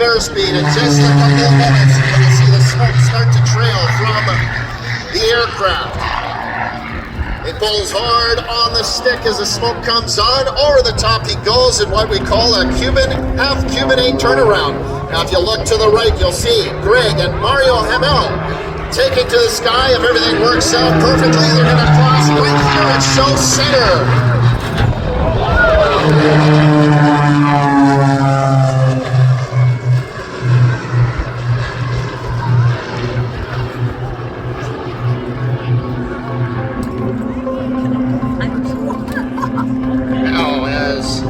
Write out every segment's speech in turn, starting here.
airspeed. In just a couple of moments, you're going to see the smoke start to trail from the aircraft. It pulls hard on the stick as the smoke comes on. Over the top he goes in what we call a half Cuban 8 turnaround. Now if you look to the right, you'll see Greg and Mario Hamel taking to the sky. If everything works out perfectly, they're going to cross right here at show center. Now as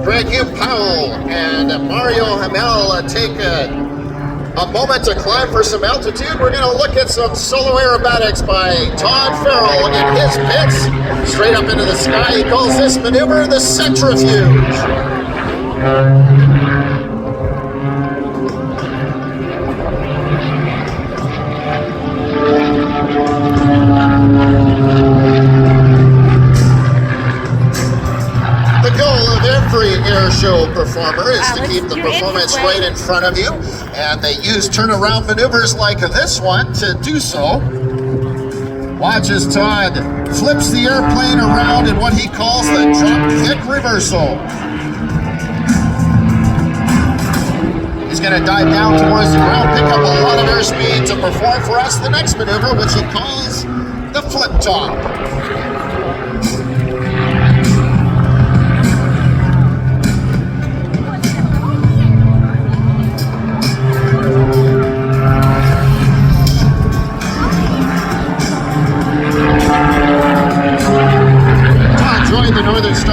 Greg Powell and Mario Hamel take a moment to climb for some altitude, we're going to look at some solo aerobatics by Todd Farrell in his pits. Straight up into the sky, he calls this maneuver the centrifuge. The goal of every air show performer is to keep the performance right in front of you, and they use turnaround maneuvers like this one to do so. Watch as Todd flips the airplane around in what he calls the drop kick reversal. He's going to dive down towards the ground, pick up a lot of airspeed to perform for us the next maneuver, which he calls the flip top.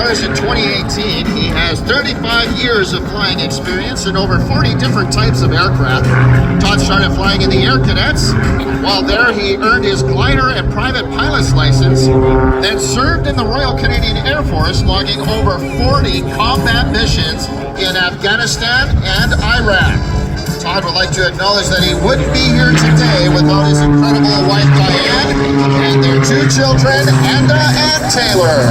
In 2018, he has 35 years of flying experience in over 40 different types of aircraft. Todd started flying in the Air Cadets. While there, he earned his glider and private pilot's license, then served in the Royal Canadian Air Force, logging over 40 combat missions in Afghanistan and Iraq. Todd would like to acknowledge that he wouldn't be here today without his incredible wife Diane and their 2 children, Anda and Taylor.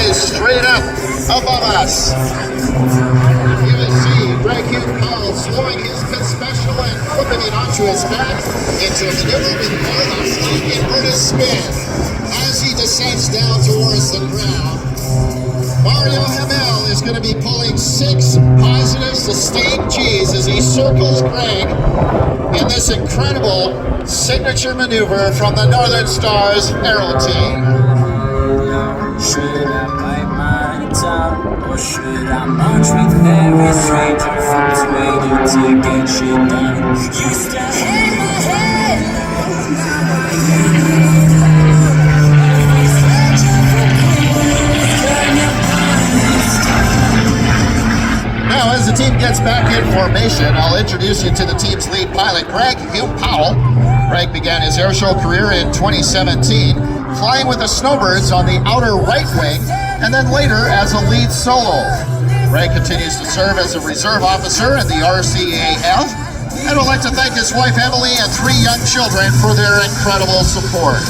Straight up above us, you will see Greg Powell slowing his pit special and flipping it onto his back into a maneuver we call a flat inverted spin. As he descends down towards the ground, Mario Hamel is going to be pulling 6 positive sustained G's as he circles Greg in this incredible signature maneuver from the Northern Stars Aeroteam. Should I bite my tongue, or should I march with every stranger from 20 to get shit done? Used to hang my head Now, as the team gets back in formation, I'll introduce you to the team's lead pilot, Greg Powell. Greg began his airshow career in 2017, flying with the Snowbirds on the outer right wing, and then later as a lead solo. Greg continues to serve as a reserve officer in the RCAF, and would like to thank his wife Emily and 3 young children for their incredible support.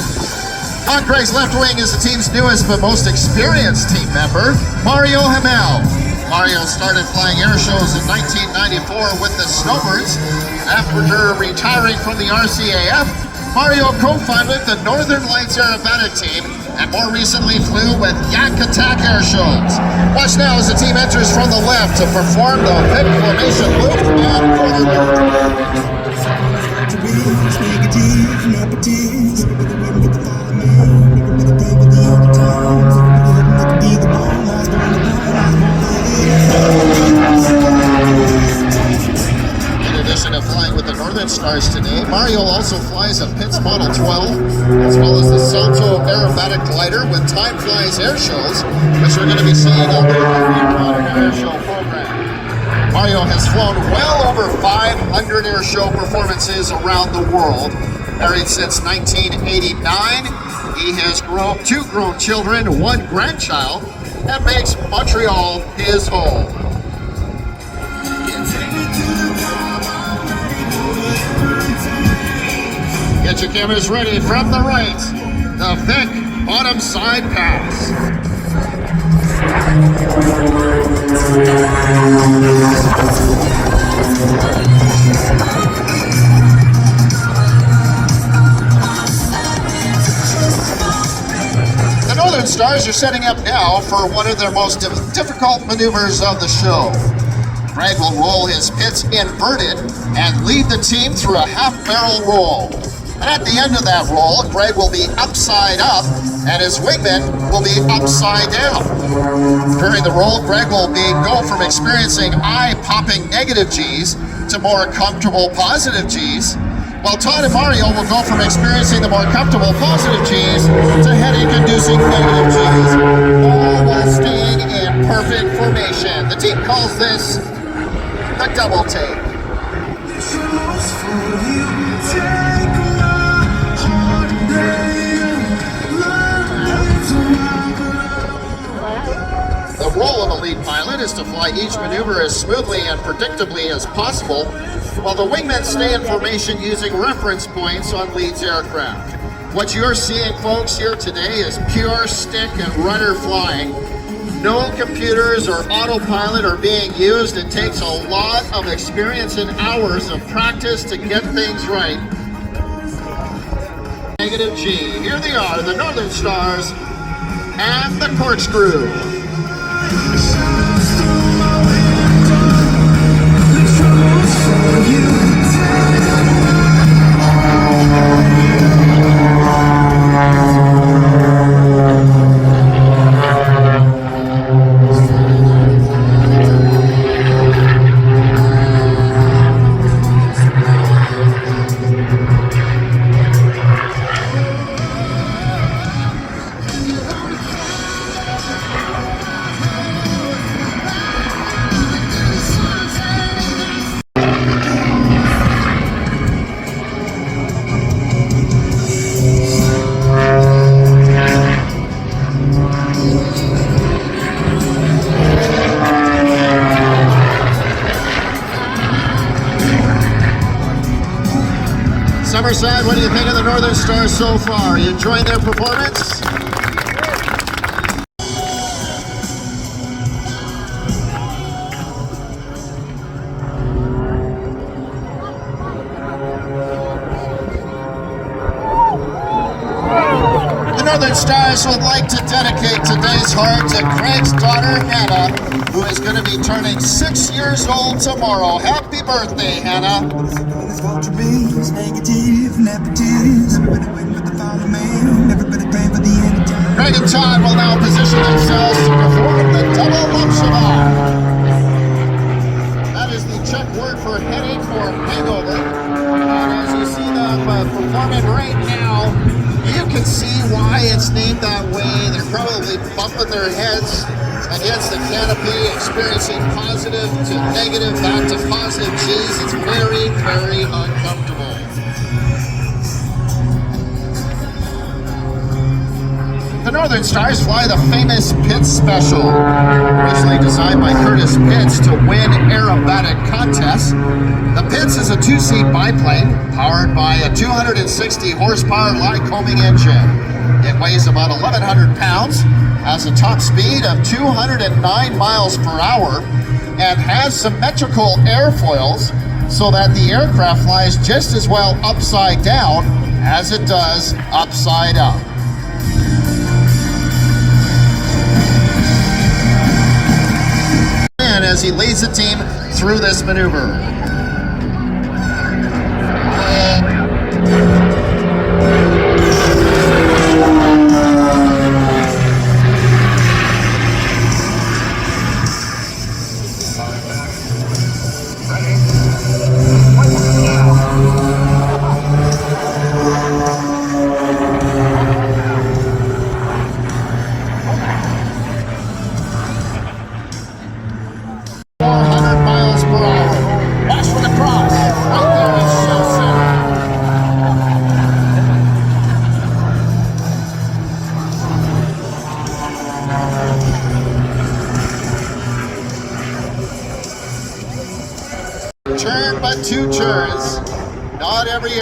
On Greg's left wing is the team's newest but most experienced team member, Mario Hamel. Mario started flying air shows in 1994 with the Snowbirds. After retiring from the RCAF, Mario co-founded the Northern Lights Aerobatic Team and more recently flew with Yak Attack air shows. Watch now as the team enters from the left to perform the pit formation loop and quarter loop. In addition to flying with the Northern Stars today, Mario also flies a Pitts Model 12, as well as the Salto Aerobatic Glider with Time Flies air shows, which we're going to be seeing on the modern air show program. Mario has flown well over 500 air show performances around the world. Married since 1989, he has 2 grown children, 1 grandchild, and makes Montreal his home. Get your cameras ready from the right. The Vic bottom side pass. The Northern Stars are setting up now for one of their most difficult maneuvers of the show. Greg will roll his pits inverted and lead the team through a half-barrel roll. And at the end of that roll, Greg will be upside up and his wingman will be upside down. During the roll, Greg will go from experiencing eye-popping negative G's to more comfortable positive G's, while Todd and Mario will go from experiencing the more comfortable positive G's to headache-inducing negative G's, all while staying in perfect formation. The team calls this the double take. The role of a lead pilot is to fly each maneuver as smoothly and predictably as possible, while the wingmen stay in formation using reference points on lead's aircraft. What you're seeing, folks, here today is pure stick and rudder flying. No computers or autopilot are being used. It takes a lot of experience and hours of practice to get things right. Negative G. Here they are, the Northern Stars and the Corkscrew. Summerside, what do you think of the Northern Stars so far? Are you enjoying their performance? The Northern Stars would like to dedicate today's heart to Greg's daughter, Hannah, who is going to be turning 6 years old tomorrow. Happy birthday, Hannah. Vulture bees, negative, nepotist. Everybody waiting for the final man. Everybody praying for the end of time. Greg and Todd will now position themselves to perform the double lump shabbat. That is the Czech word for headache or hangover. And as you see them performing right now, you can see why it's named that way. They're probably bumping their heads against the canopy, experiencing positive to negative, back to positive G's. It's very, very uncomfortable. The Northern Stars fly the famous Pitts Special, originally designed by Curtis Pitts to win aerobatic contests. The Pitts is a two-seat biplane powered by a 260 horsepower Lycoming engine. It weighs about 1,100 pounds, has a top speed of 209 miles per hour, and has symmetrical airfoils so that the aircraft flies just as well upside down as it does upside up. And as he leads the team through this maneuver.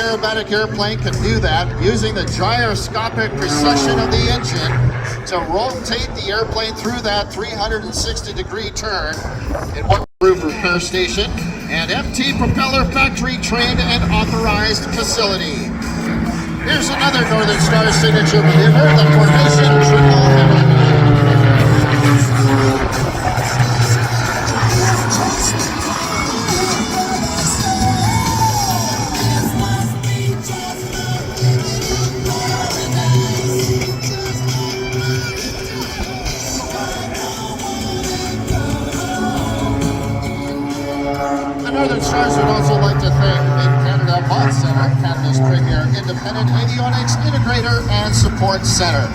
aerobatic airplane can do that using the gyroscopic precession of the engine to rotate the airplane through that 360-degree turn in one roof repair station and MT propeller factory trained and authorized facility. Here's another Northern Star signature maneuver, the formation triple header. The Northern Stars would also like to thank Mid-Canada Mod Center, Canada's premier independent avionics integrator and support center.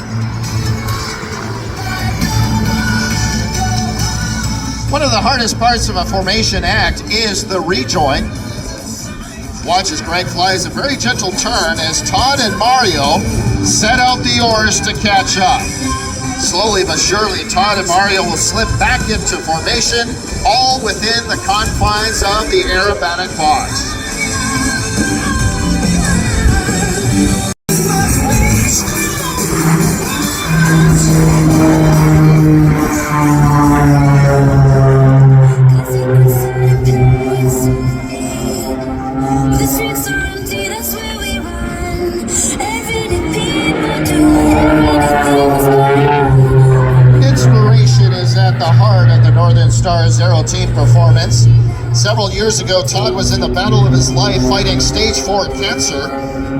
One of the hardest parts of a formation act is the rejoin. Watch as Greg flies a very gentle turn as Todd and Mario set out the oars to catch up. Slowly but surely, Todd and Mario will slip back into formation, all within the confines of the aerobatic box. The streets are empty, that's where we run. Everyday people doing everything. Inspiration is at the heart of the Northern Stars Aeroteam performance. Several years ago, Todd was in the battle of his life fighting stage 4 cancer.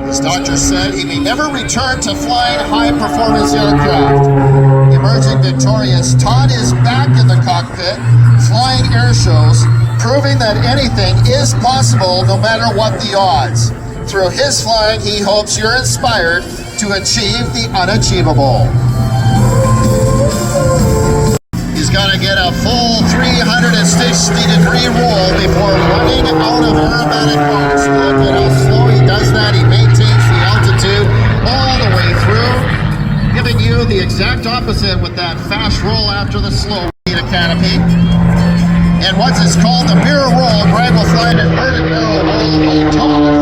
His doctor said he may never return to flying high-performance aircraft. Emerging victorious, Todd is back in the cockpit, flying air shows, proving that anything is possible no matter what the odds. Through his flying, he hopes you're inspired to achieve the unachievable. He's got to get a full 360-degree roll before running out of aerobatic box. Look at how slow he does that. He maintains the altitude all the way through, giving you the exact opposite with that fast roll after the slow canopy. And once it's called the mirror roll, Greg will fly an inverted barrel roll on top of the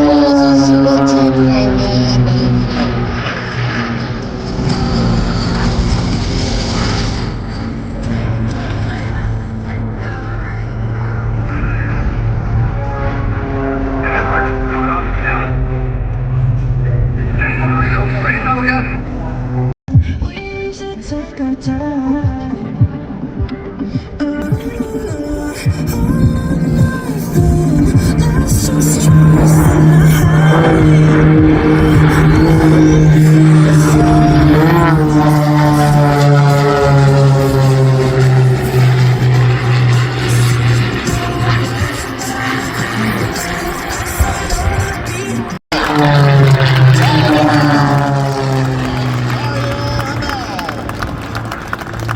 We should take our time.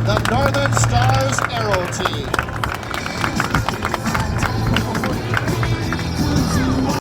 The Northern Stars Aeroteam.